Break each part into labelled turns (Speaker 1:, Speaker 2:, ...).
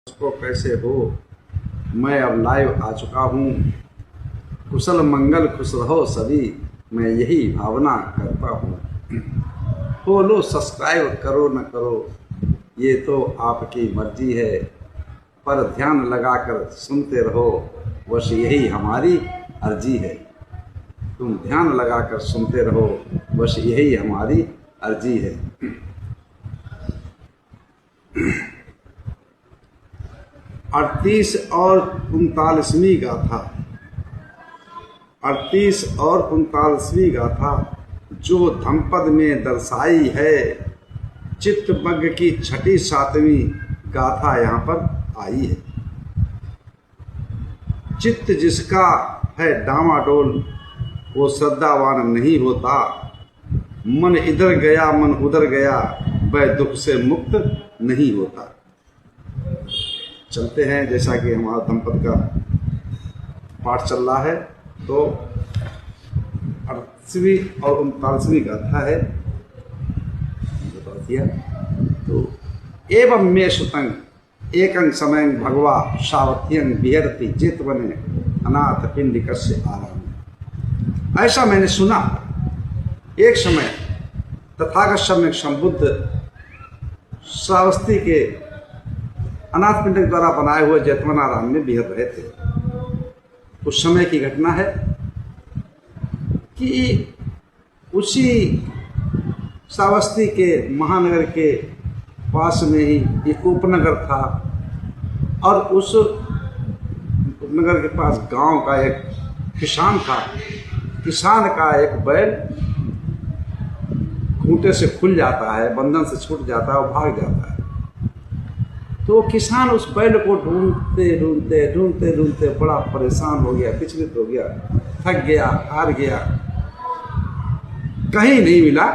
Speaker 1: उसको कैसे हो। मैं अब लाइव आ चुका हूँ। कुशल मंगल खुश रहो सभी, मैं यही भावना करता हूँ। फॉलो सब्सक्राइब करो न करो ये तो आपकी मर्जी है, पर ध्यान लगाकर सुनते रहो बस यही हमारी अर्जी है। तुम ध्यान लगाकर सुनते रहो बस यही हमारी अर्जी है। 38 और 39वीं गाथा। 38 और 39वीं गाथा जो धम्पद में दर्शाई है, चित्तमग्न की छठी 7वीं गाथा यहाँ पर आई है। चित्त जिसका है डामाडोल वो श्रद्धावान नहीं होता, मन इधर गया मन उधर गया वह दुख से मुक्त नहीं होता। चलते हैं, जैसा कि हमारा धम्पद का पाठ चल रहा है, तो 38वीं और 39वीं गाथा है। बता दिया तो एवं मे सुतंग एकं समयं भगवा सावत्यं विहरति जेतवने अनाथ पिंडिकस्य आराम। ऐसा मैंने सुना, एक समय तथागत सम्यक संबुद्ध श्रावस्ती के अनाथ पिंडक द्वारा बनाए हुए जेतवन आराम में विहर रहे थे। उस समय की घटना है कि उसी श्रावस्ती के महानगर के पास में ही एक उपनगर था, और उस उपनगर के पास गांव का एक किसान था। किसान का एक बैल खूंटे से खुल जाता है, बंधन से छूट जाता है और भाग जाता है। तो किसान उस बैल को ढूंढते ढूंढते ढूंढते ढूंढते बड़ा परेशान हो गया, विचलित हो गया, थक गया, हार गया, कहीं नहीं मिला।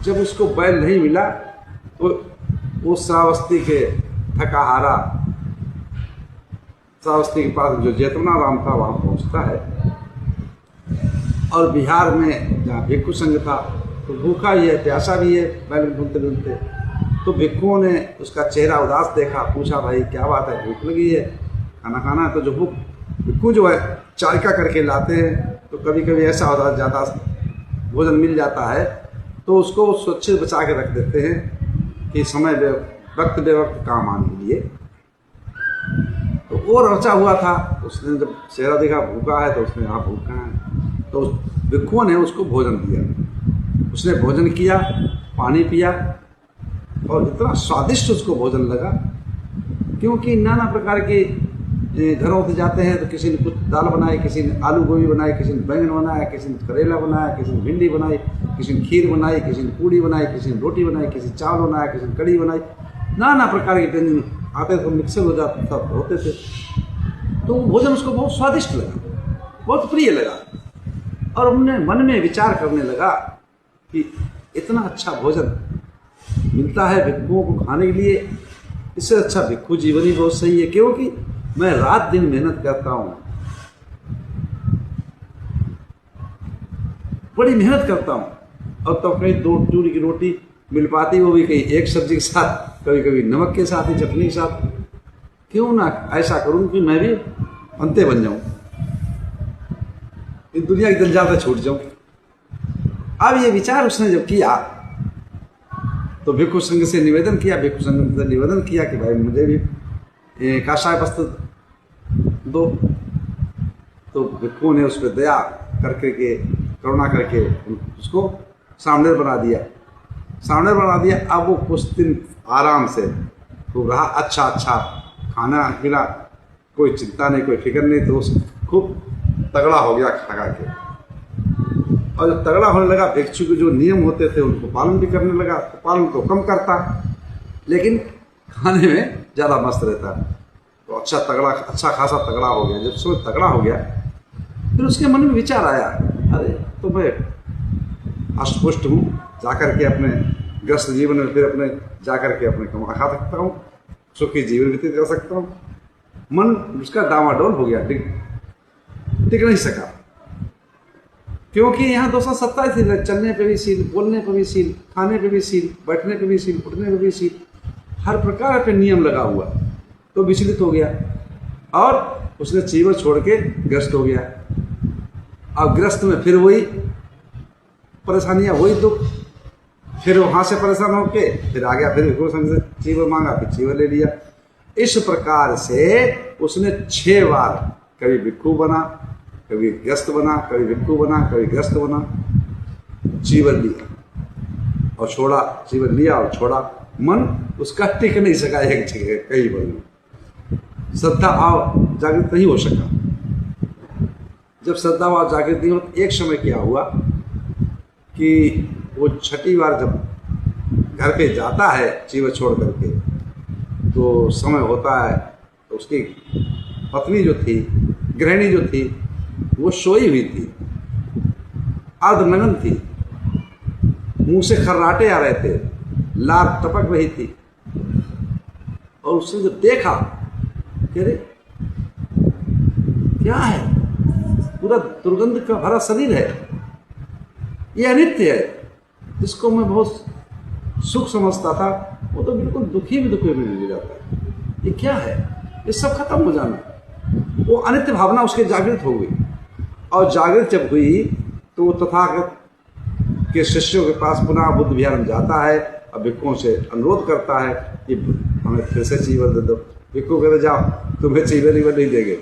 Speaker 1: जब उसको बैल नहीं मिला तो वो श्रावस्ती के थकाहारा श्रावस्ती के पास जो जेतवनाराम था वहाँ पहुँचता है, और बिहार में जहाँ भिक्षु संघ था तो भूखा भी है, प्यासा भी है, बैल ढूंढते ढूंढते। तो भिक्षुओं ने उसका चेहरा उदास देखा, पूछा भाई क्या बात है, भूख लगी है, खाना खाना है। तो जो भिक्षु जो है चारिका करके लाते हैं, तो कभी कभी ऐसा होता है ज़्यादा भोजन मिल जाता है तो उसको सुरक्षित बचा के रख देते हैं कि समय वक्त बेवक्त काम आने के लिए। तो वो रचा हुआ था, उसने जब चेहरा देखा भूखा है तो उसने हाँ भूखा है, तो भिक्षुओं ने उसको भोजन दिया। उसने भोजन किया, पानी पिया, और इतना स्वादिष्ट उसको भोजन लगा, क्योंकि नाना प्रकार के घरों से जाते हैं तो किसी ने कुछ दाल बनाई, किसी ने आलू गोभी बनाई, किसी ने बैंगन बनाया, किसी ने करेला बनाया, किसी ने भिंडी बनाई, किसी ने खीर बनाई, किसी ने पूड़ी बनाई, किसी ने रोटी बनाई, किसी ने चावल बनाया, किसी ने कढ़ी बनाई। नाना प्रकार के व्यंजन आते थे, मिक्सर हो जाते सब होते थे। तो वो भोजन उसको बहुत स्वादिष्ट लगा, बहुत प्रिय लगा, और उन्हें मन में विचार करने लगा कि इतना अच्छा भोजन मिलता है भिक्षुओं को खाने के लिए, इससे अच्छा भिक्षु जीवन ही बहुत सही है, क्योंकि मैं रात दिन मेहनत करता हूँ, बड़ी मेहनत करता हूँ, और तो कहीं 2 टूरी की रोटी मिल पाती, वो भी कहीं एक सब्जी के साथ, कभी कभी नमक के साथ ही, चटनी के साथ। क्यों ना ऐसा करूँ कि मैं भी अंते बन जाऊँ, इस दुनिया की जंजाल से छूट जाऊँ। अब ये विचार उसने जब किया तो भिक्षु संघ से निवेदन किया, भिक्षु संघ से निवेदन किया कि भाई मुझे भी काषाय वस्त्र दो। तो भिक्षुओं ने उस पर दया करके के करुणा करके उसको सामने बना दिया, सामने बना दिया। अब वो कुछ दिन आराम से खूब रहा, अच्छा अच्छा खाना मिला, कोई चिंता नहीं, कोई फिक्र नहीं, तो खूब तगड़ा हो गया खा के। और जब तगड़ा होने लगा, भिक्षु के जो नियम होते थे उनको पालन भी करने लगा, तो पालन तो कम करता लेकिन खाने में ज़्यादा मस्त रहता। तो अच्छा खासा तगड़ा हो गया। जब समझ तगड़ा हो गया, फिर उसके मन में विचार आया, अरे तो मैं अष्टपुष्ट हूँ, जाकर के अपने ग्रस्त जीवन में फिर अपने जाकर के अपने कमा खा सकता हूँ, सुखी जीवन व्यतीत कर सकता हूँ। मन उसका डामाडोल हो गया, टिक नहीं सका, क्योंकि यहाँ 227 सील है, चलने पे भी सील, बोलने पे भी सील, खाने पे भी सील, बैठने पे भी सील, उठने पे भी सील, हर प्रकार पे नियम लगा हुआ। तो विचलित हो गया और उसने चीवर छोड़ के ग्रस्त हो गया। अब ग्रस्त में फिर वही परेशानियां, वही दुख, फिर वहां से परेशान होके फिर आ गया, फिर भिक्षु संघ से चीवर मांगा, फिर चीवर ले लिया। इस प्रकार से उसने 6 बार कभी भिक्षु बना, कभी ग्रस्त बना, कभी भिक्षु बना, कभी ग्रस्त बना, चीवर लिया और छोड़ा, चीवर लिया और छोड़ा। मन उसका टिक नहीं सका एक जगह कहीं पर, श्रद्धा भाव जागृत नहीं हो सका। जब श्रद्धा भाव जागृत नहीं हो तो एक समय क्या हुआ कि वो 6ठी बार जब घर पे जाता है चीवर छोड़ करके, तो समय होता है तो उसकी पत्नी जो थी, गृहिणी जो थी, वो सोई हुई थी, अर्धनग्न थी, मुंह से खर्राटे आ रहे थे, लार टपक रही थी। और उसने जब देखा, अरे क्या है, पूरा दुर्गंध का भरा शरीर है, ये अनित्य है। जिसको मैं बहुत सुख समझता था वो तो बिल्कुल दुखी में मिल जाता है। ये क्या है, ये सब खत्म हो जाना। वो अनित्य भावना उसके जागृत हो गई, और जागृत जब हुई तो वो तथागत के शिष्यों के पास पुनः बुद्ध विहार में जाता है और भिक्षुओं से अनुरोध करता है कि हमें फिर से चीवर दे दो। भिक्षु कहते जाओ, तुम्हें चीवर नहीं देंगे।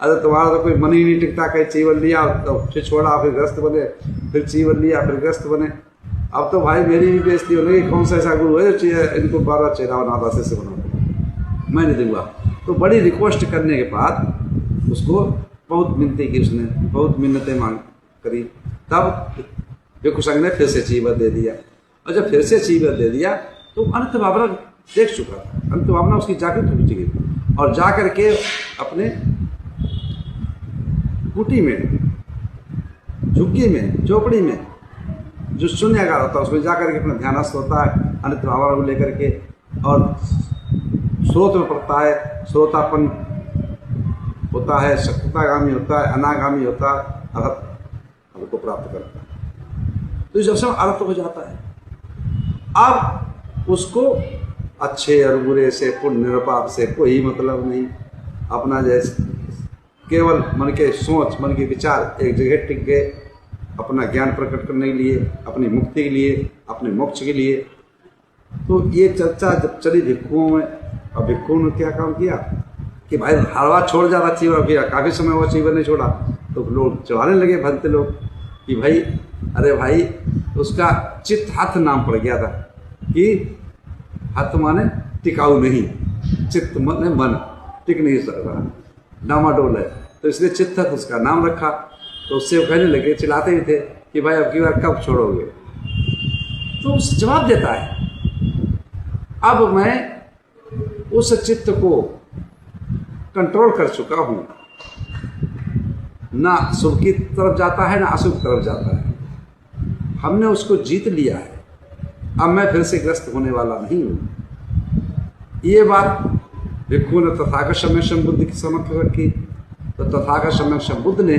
Speaker 1: अरे तुम्हारा तो कोई मन ही नहीं टिकता, कहीं चीवर लिया तो फिर छोड़ा, फिर ग्रस्त बने, फिर चीवर लिया, फिर ग्रस्त बने। अब तो भाई मेरी भी बेइज्जती हो गई, कौन सा ऐसा गुरु है जो इनको 12 चेहरा बनाता, शिष्य बनाता, मैं नहीं दूंगा। तो बड़ी रिक्वेस्ट करने के बाद उसको बहुत मिन्नतें की, उसने बहुत मिन्नतें मांग करी, तब भिक्षु संघ ने फिर से चीवर दे दिया। और जब फिर से चीवर दे दिया तो अनित्य भावना देख चुका था, अनित्य भावना उसकी जागृत हो चुकी थी। और जा करके अपने कुटी में, झुग्गी में, झोपड़ी में जो शून्यागार होता है उसमें जाकर के अपना ध्यानस्थ होता है अनित्य भावना को लेकर के, और स्रोत में पड़ता है, श्रोतापन होता है, शक्तितागामी होता है, अनागामी होता है, अरहत को प्राप्त करता है। तो जब से अरहत हो जाता है, अब उसको अच्छे और बुरे से, पुण्य निरपाप से कोई मतलब नहीं। अपना जैसे केवल मन के सोच, मन के विचार एक जगह टिक गए, अपना ज्ञान प्रकट करने के लिए, अपनी मुक्ति के लिए, अपने मोक्ष के लिए। तो ये चर्चा जब चली भिक्षुओं में, और भिक्षुओं ने क्या काम किया कि भाई हर बार छोड़ जा रहा चीवर किया, काफ़ी समय हुआ चीवर नहीं छोड़ा, तो लोग चढ़ाने लगे, भक्ति लोग, कि भाई अरे भाई उसका चित्त हाथ नाम पड़ गया था, कि हाथ माने टिकाऊ नहीं, चित्त माने मन टिक नहीं सक रहा, डामाडोल है, तो इसलिए चित्त उसका नाम रखा। तो उससे वो कहने लगे, चिल्लाते ही थे कि भाई अब की बार कब छोड़ोगे। तो उस जवाब देता है, अब मैं उस चित्त को कंट्रोल कर चुका हूं, ना शुभ की तरफ जाता है ना अशुभ तरफ जाता है, हमने उसको जीत लिया है, अब मैं फिर से ग्रस्त होने वाला नहीं हूं। ये बात भिक्षु ने तथागत सम्यक बुद्ध की समक्ष रखी। तो तथागत सम्यक बुद्ध ने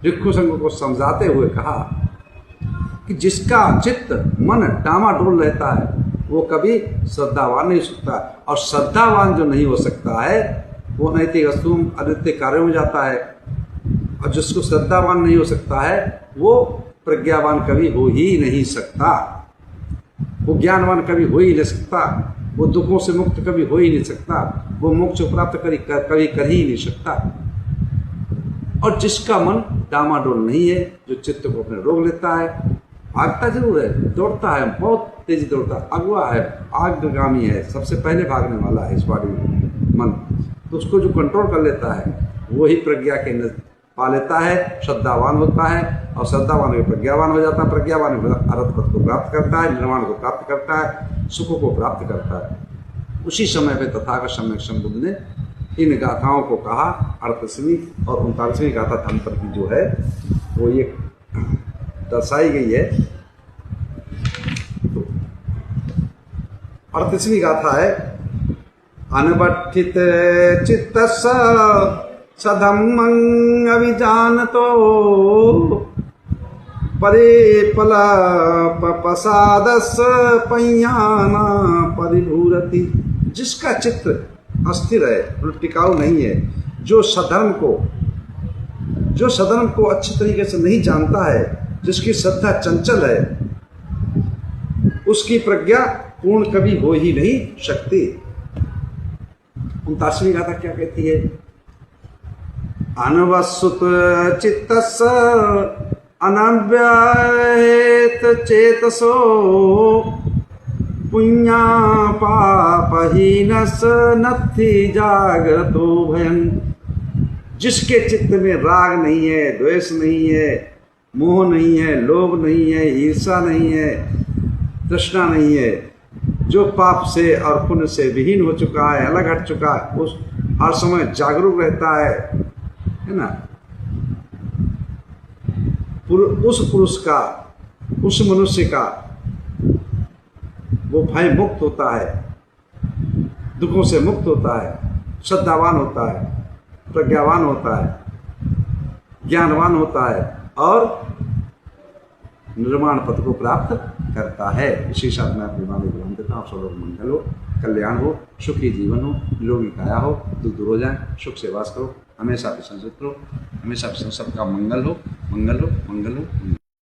Speaker 1: भिक्षु संघ को समझाते हुए कहा कि जिसका चित्त मन डामाडोल रहता है वो कभी श्रद्धावान नहीं हो सकता, और श्रद्धावान जो नहीं हो सकता है वो नैतिक वस्तु अनित्य कार्यों में जाता है, और जिसको श्रद्धावान नहीं हो सकता है वो प्रज्ञावान कभी हो ही नहीं सकता, वो ज्ञानवान कभी हो ही नहीं सकता, वो दुखों से मुक्त कभी हो ही नहीं सकता, वो मोक्ष प्राप्त कभी कर ही नहीं सकता। और जिसका मन डामाडोल नहीं है, जो चित्त को अपने रोक लेता है, भागता जरूर है, दौड़ता है, बहुत तेजी दौड़ता है, अगवा है, आग्रगामी है, सबसे पहले भागने वाला है इस बॉडी में मन, तो उसको जो कंट्रोल कर लेता है वही प्रज्ञा के पा लेता है, श्रद्धावान होता है, और श्रद्धावान हो प्रज्ञावान हो जाता है, प्रज्ञावान अरहत पद को प्राप्त करता है, निर्वाण को प्राप्त करता है, सुख को प्राप्त करता है। उसी समय पे तथागत सम्यक बुद्ध ने इन गाथाओं को कहा। 38वीं और 39वीं गाथा धम्मपद की जो है वो ये दर्शाई गई है। तो 38वीं गाथा है, अनबठित चित्त सधम्मं अभिजानतो परे पला पसादस पय्याना परिभूरति। जिसका चित्त अस्थिर है, मतलब टिकाऊ नहीं है। जो सधर्म को अच्छी तरीके से नहीं जानता है, जिसकी श्रद्धा चंचल है, उसकी प्रज्ञा पूर्ण कभी हो ही नहीं सकती। 39वीं गाथा क्या कहती है? अनवसुत चित्तस्य अनव्यहित चेतसो पुण्या पापहीनस नत्थि जागरतो भयं। जिसके चित्त में राग नहीं है, द्वेष नहीं है, मोह नहीं है, लोभ नहीं है, ईर्षा नहीं है, तृष्णा नहीं है, जो पाप से और पुण्य से विहीन हो चुका है, अलग हट चुका है, उस हर समय जागरूक रहता है ना, उस पुरुष का, उस मनुष्य का वो भय मुक्त होता है, दुखों से मुक्त होता है, श्रद्धावान होता है, प्रज्ञावान होता है, ज्ञानवान होता है और निर्माण पद को प्राप्त करता है। इसी साथ मैं अपनी वाणी विराम देता हूँ। आप सब लोग मंगल हो, कल्याण हो, सुखी जीवन हो, निरोगी काया हो, दुख दूर हो जाए, सुख से वास करो, हमेशा प्रसन्नचित्त रहो, हमेशा सबका मंगल हो, मंगल हो, मंगल हो, मंगल हो।